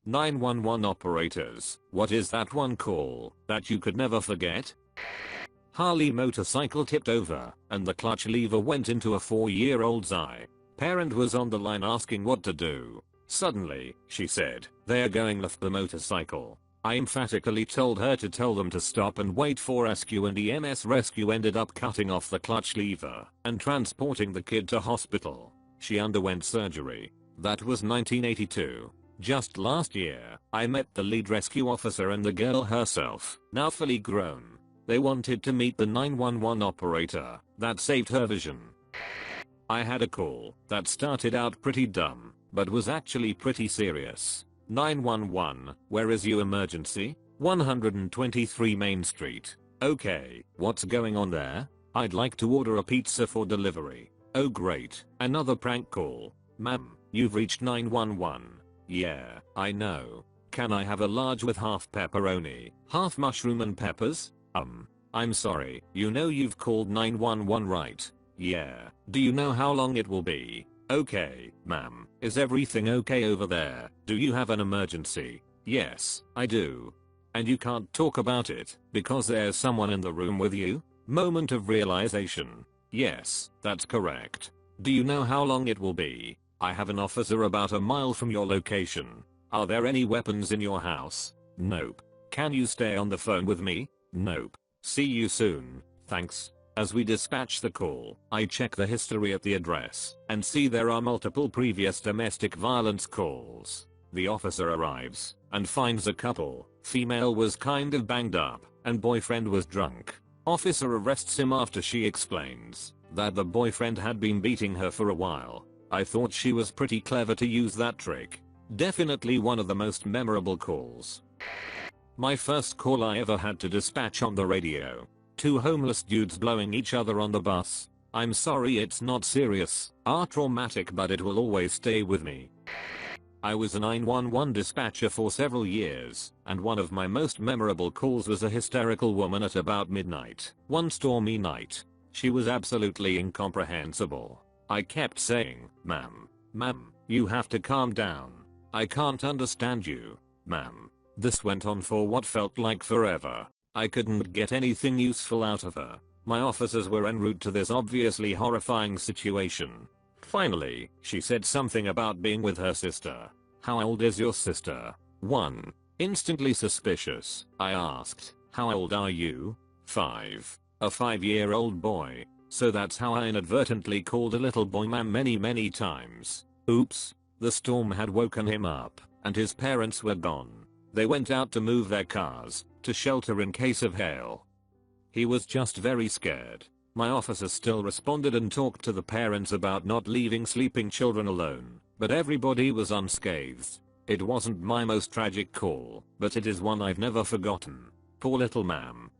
911 operators, what is that one call that you could never forget? Harley motorcycle tipped over and the clutch lever went into a 4-year-old's eye. Parent was on the line asking what to do. Suddenly, she said, "They are going left the motorcycle." I emphatically told her to tell them to stop and wait for rescue, and EMS rescue ended up cutting off the clutch lever and transporting the kid to hospital. She underwent surgery. That was 1982. Just last year, I met the lead rescue officer and the girl herself, now fully grown. They wanted to meet the 911 operator that saved her vision. I had a call that started out pretty dumb, but was actually pretty serious. 911, where is your emergency? 123 Main Street. Okay, what's going on there? I'd like to order a pizza for delivery. Oh great, another prank call. Ma'am, you've reached 911. Yeah, I know. Can I have a large with half pepperoni, half mushroom and peppers? I'm sorry, you know you've called 911 right? Yeah, do you know how long it will be? Okay, ma'am, is everything okay over there? Do you have an emergency? Yes, I do. And you can't talk about it because there's someone in the room with you? Moment of realization. Yes, that's correct. Do you know how long it will be? I have an officer about a mile from your location. Are there any weapons in your house? Nope. Can you stay on the phone with me? Nope. See you soon, thanks. As we dispatch the call, I check the history at the address and see there are multiple previous domestic violence calls. The officer arrives and finds a couple. Female was kind of banged up and boyfriend was drunk. Officer arrests him after she explains that the boyfriend had been beating her for a while. I thought she was pretty clever to use that trick. Definitely one of the most memorable calls. My first call I ever had to dispatch on the radio. 2 homeless dudes blowing each other on the bus. I'm sorry it's not serious or traumatic, but it will always stay with me. I was a 911 dispatcher for several years, and one of my most memorable calls was a hysterical woman at about midnight, one stormy night. She was absolutely incomprehensible. I kept saying, ma'am, you have to calm down. I can't understand you, ma'am. This went on for what felt like forever. I couldn't get anything useful out of her. My officers were en route to this obviously horrifying situation. Finally, she said something about being with her sister. How old is your sister? 1. Instantly suspicious, I asked, how old are you? 5. A 5-year-old boy. So that's how I inadvertently called a little boy ma'am many times. Oops. The storm had woken him up, and his parents were gone. They went out to move their cars to shelter in case of hail. He was just very scared. My officer still responded and talked to the parents about not leaving sleeping children alone, but everybody was unscathed. It wasn't my most tragic call, but it is one I've never forgotten. Poor little ma'am.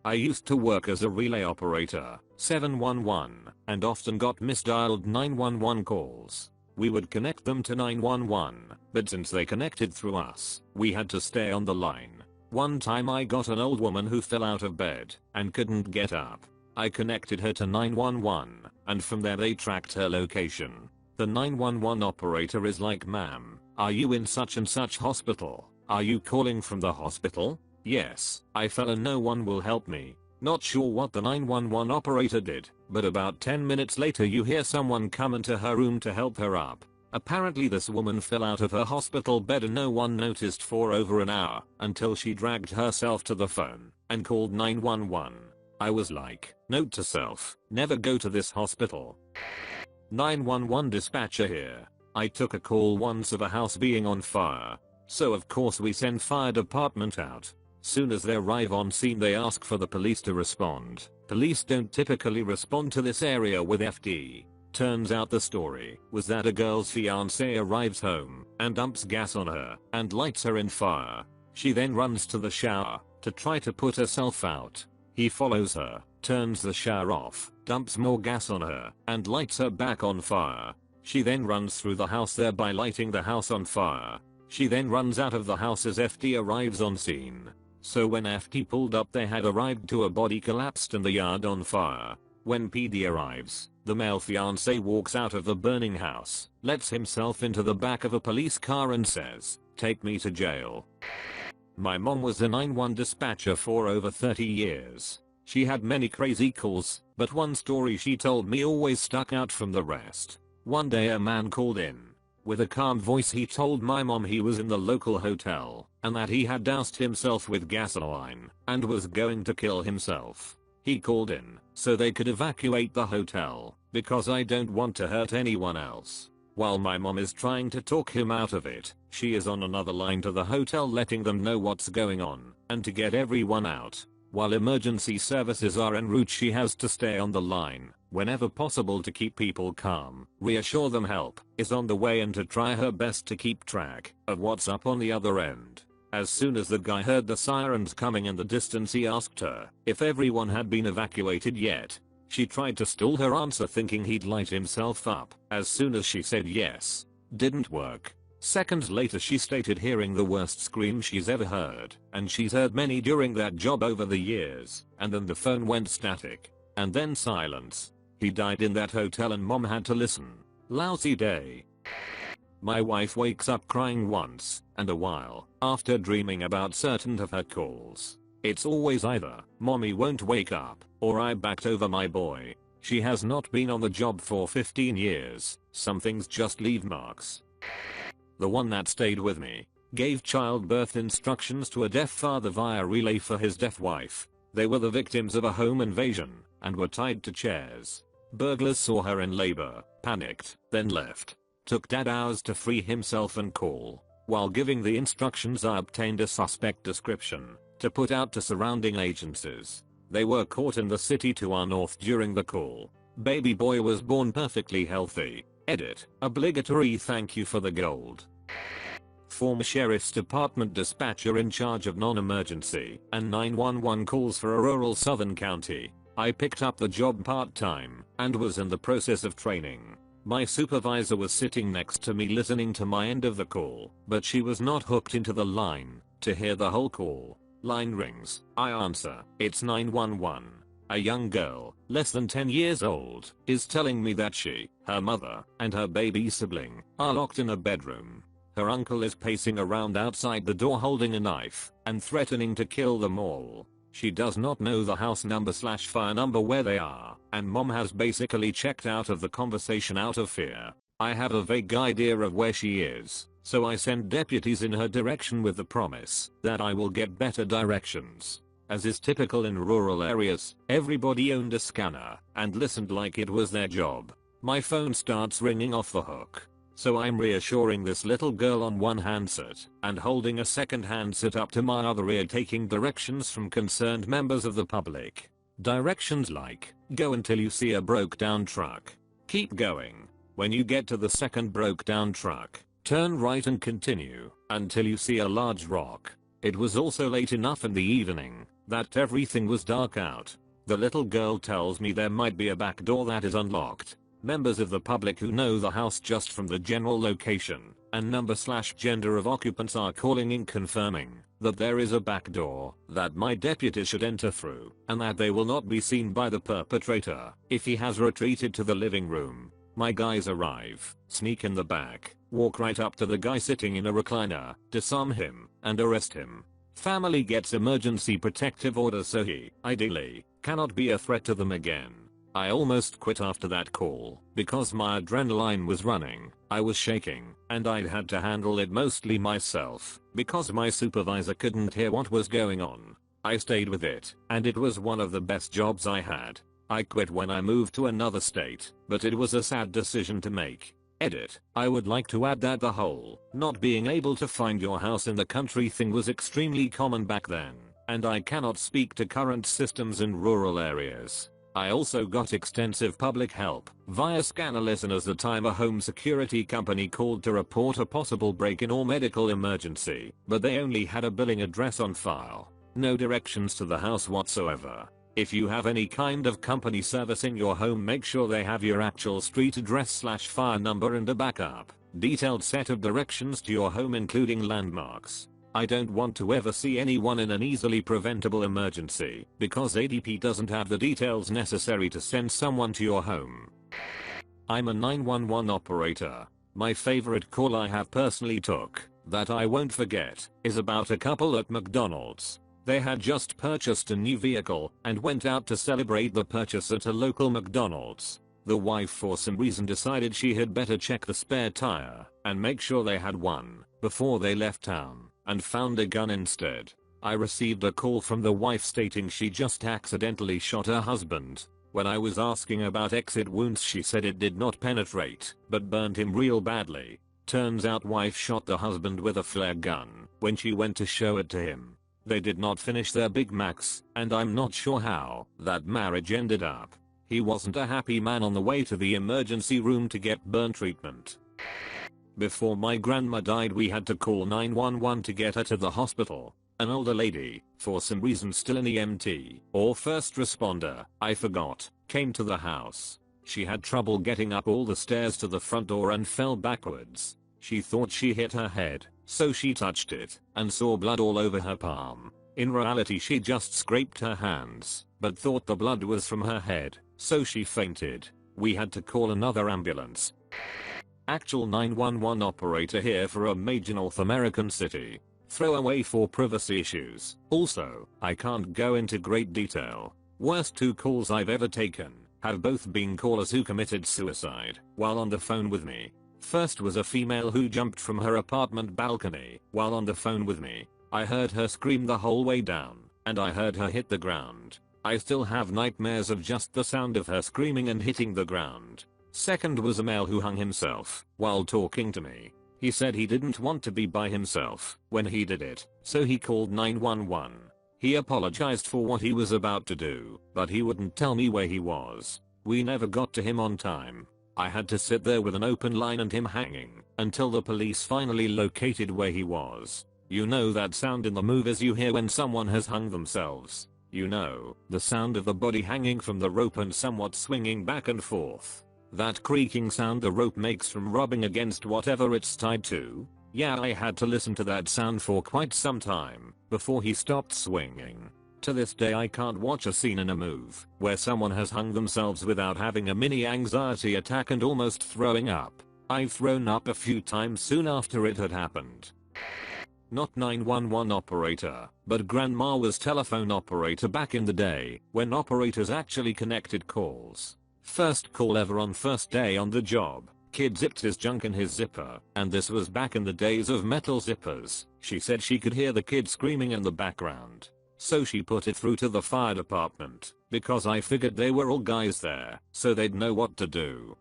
I used to work as a relay operator, 711, and often got misdialed 911 calls. We would connect them to 911, but since they connected through us, we had to stay on the line. One time I got an old woman who fell out of bed and couldn't get up. I connected her to 911, and from there they tracked her location. The 911 operator is like, ma'am, are you in such and such hospital? Are you calling from the hospital? Yes, I fell and no one will help me. Not sure what the 911 operator did, but about 10 minutes later you hear someone come into her room to help her up. Apparently this woman fell out of her hospital bed and no one noticed for over an hour until she dragged herself to the phone and called 911. I was like, note to self, never go to this hospital. 911 dispatcher here. I took a call once of a house being on fire. So of course we send fire department out. Soon as they arrive on scene they ask for the police to respond. Police don't typically respond to this area with FD. Turns out the story was that a girl's fiance arrives home and dumps gas on her and lights her in fire. She then runs to the shower to try to put herself out. He follows her, turns the shower off, dumps more gas on her, and lights her back on fire. She then runs through the house, thereby lighting the house on fire. She then runs out of the house as FD arrives on scene. So when FD pulled up they had arrived to a body collapsed in the yard on fire. When PD arrives, the male fiancé walks out of the burning house, lets himself into the back of a police car and says, Take me to jail. My mom was a 911 dispatcher for over 30 years. She had many crazy calls, but one story she told me always stuck out from the rest. One day a man called in. With a calm voice he told my mom he was in the local hotel, and that he had doused himself with gasoline, and was going to kill himself. He called in, so they could evacuate the hotel, because I don't want to hurt anyone else. While my mom is trying to talk him out of it, she is on another line to the hotel letting them know what's going on, and to get everyone out. While emergency services are en route, she has to stay on the line, whenever possible, to keep people calm, reassure them help is on the way, and to try her best to keep track of what's up on the other end. As soon as the guy heard the sirens coming in the distance, he asked her if everyone had been evacuated yet. She tried to stall her answer, thinking he'd light himself up as soon as she said yes. Didn't work. Seconds later she stated hearing the worst scream she's ever heard, and she's heard many during that job over the years, and then the phone went static. And then silence. He died in that hotel and mom had to listen. Lousy day. My wife wakes up crying once and a while after dreaming about certain of her calls. It's always either mommy won't wake up or I backed over my boy. She has not been on the job for 15 years. Some things just leave marks. The one that stayed with me gave childbirth instructions to a deaf father via relay for his deaf wife. They were the victims of a home invasion and were tied to chairs. Burglars saw her in labor, panicked, then left. Took dad hours to free himself and call. While giving the instructions, I obtained a suspect description to put out to surrounding agencies. They were caught in the city to our north during the call. Baby boy was born perfectly healthy. Edit. Obligatory thank you for the gold. Former sheriff's department dispatcher in charge of non-emergency and 911 calls for a rural southern county. I picked up the job part-time and was in the process of training. My supervisor was sitting next to me listening to my end of the call, but she was not hooked into the line to hear the whole call. Line rings. I answer. It's 911. A young girl, less than 10 years old, is telling me that she, her mother, and her baby sibling are locked in a bedroom. Her uncle is pacing around outside the door holding a knife and threatening to kill them all. She does not know the house number/fire number where they are, and mom has basically checked out of the conversation out of fear. I have a vague idea of where she is, so I send deputies in her direction with the promise that I will get better directions. As is typical in rural areas, everybody owned a scanner and listened like it was their job. My phone starts ringing off the hook. So I'm reassuring this little girl on one handset and holding a second handset up to my other ear, taking directions from concerned members of the public. Directions like, go until you see a broke down truck. Keep going. When you get to the second broke down truck, turn right and continue until you see a large rock. It was also late enough in the evening that everything was dark out. The little girl tells me there might be a back door that is unlocked. Members of the public who know the house just from the general location and number/gender of occupants are calling in confirming that there is a back door that my deputy should enter through and that they will not be seen by the perpetrator if he has retreated to the living room. My guys arrive, sneak in the back, walk right up to the guy sitting in a recliner, disarm him, and arrest him. Family gets emergency protective orders so he, ideally, cannot be a threat to them again. I almost quit after that call because my adrenaline was running, I was shaking, and I'd had to handle it mostly myself because my supervisor couldn't hear what was going on. I stayed with it, and it was one of the best jobs I had. I quit when I moved to another state, but it was a sad decision to make. Edit. I would like to add that the whole not being able to find your house in the country thing was extremely common back then, and I cannot speak to current systems in rural areas. I also got extensive public help via scanner listeners the time a home security company called to report a possible break-in or medical emergency, but they only had a billing address on file. No directions to the house whatsoever. If you have any kind of company servicing your home, make sure they have your actual street address/fire number and a backup, detailed set of directions to your home including landmarks. I don't want to ever see anyone in an easily preventable emergency because ADP doesn't have the details necessary to send someone to your home. I'm a 911 operator. My favorite call I have personally took that I won't forget is about a couple at McDonald's. They had just purchased a new vehicle and went out to celebrate the purchase at a local McDonald's. The wife for some reason decided she had better check the spare tire and make sure they had one before they left town, and found a gun instead. I received a call from the wife stating she just accidentally shot her husband. When I was asking about exit wounds, she said it did not penetrate but burned him real badly. Turns out wife shot the husband with a flare gun when she went to show it to him. They did not finish their Big Macs, and I'm not sure how that marriage ended up. He wasn't a happy man on the way to the emergency room to get burn treatment. Before my grandma died, we had to call 911 to get her to the hospital. An older lady, for some reason still an EMT or first responder, I forgot, came to the house. She had trouble getting up all the stairs to the front door and fell backwards. She thought she hit her head, so she touched it and saw blood all over her palm. In reality she just scraped her hands, but thought the blood was from her head, so she fainted. We had to call another ambulance. Actual 911 operator here for a major North American city. Throwaway for privacy issues. Also, I can't go into great detail. Worst 2 calls I've ever taken have both been callers who committed suicide while on the phone with me. First was a female who jumped from her apartment balcony while on the phone with me. I heard her scream the whole way down, and I heard her hit the ground. I still have nightmares of just the sound of her screaming and hitting the ground. Second was a male who hung himself while talking to me. He said he didn't want to be by himself when he did it, so he called 911. He apologized for what he was about to do, but he wouldn't tell me where he was. We never got to him on time. I had to sit there with an open line and him hanging until the police finally located where he was. You know that sound in the movies you hear when someone has hung themselves? You know, the sound of the body hanging from the rope and somewhat swinging back and forth. That creaking sound the rope makes from rubbing against whatever it's tied to? Yeah, I had to listen to that sound for quite some time before he stopped swinging. To this day I can't watch a scene in a movie where someone has hung themselves without having a mini anxiety attack and almost throwing up. I've thrown up a few times soon after it had happened. Not 911 operator, but grandma was telephone operator back in the day when operators actually connected calls. First call ever on first day on the job. Kid zipped his junk in his zipper, and this was back in the days of metal zippers. She said she could hear the kid screaming in the background. So she put it through to the fire department, because I figured they were all guys there, so they'd know what to do.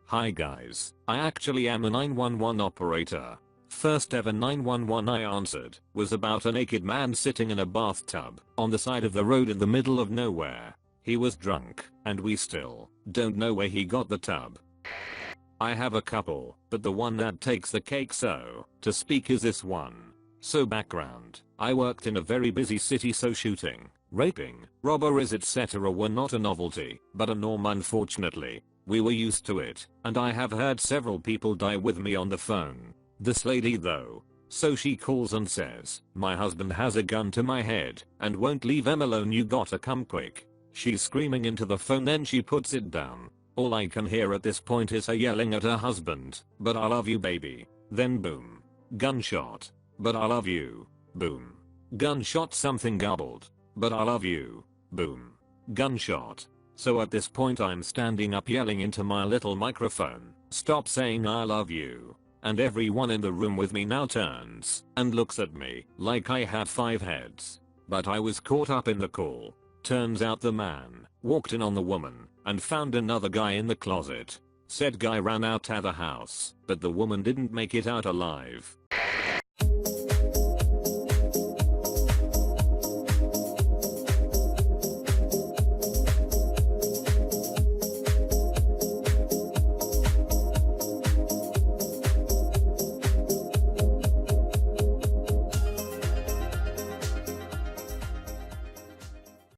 Hi guys, I actually am a 911 operator. First ever 911 I answered was about a naked man sitting in a bathtub on the side of the road in the middle of nowhere. He was drunk, and we still don't know where he got the tub. I have a couple, but the one that takes the cake so to speak is this one. So background, I worked in a very busy city, so shooting, raping, robberies etc. were not a novelty, but a norm unfortunately. We were used to it, and I have heard several people die with me on the phone. This lady though. So she calls and says, my husband has a gun to my head and won't leave him alone, you gotta come quick. She's screaming into the phone, then she puts it down. All I can hear at this point is her yelling at her husband, but I love you baby. Then boom. Gunshot. But I love you. Boom. Gunshot, something gobbled. But I love you. Boom. Gunshot. So at this point I'm standing up yelling into my little microphone, stop saying I love you. And everyone in the room with me now turns and looks at me like I had 5 heads. But I was caught up in the call. Turns out the man walked in on the woman and found another guy in the closet. Said guy ran out of the house, but the woman didn't make it out alive.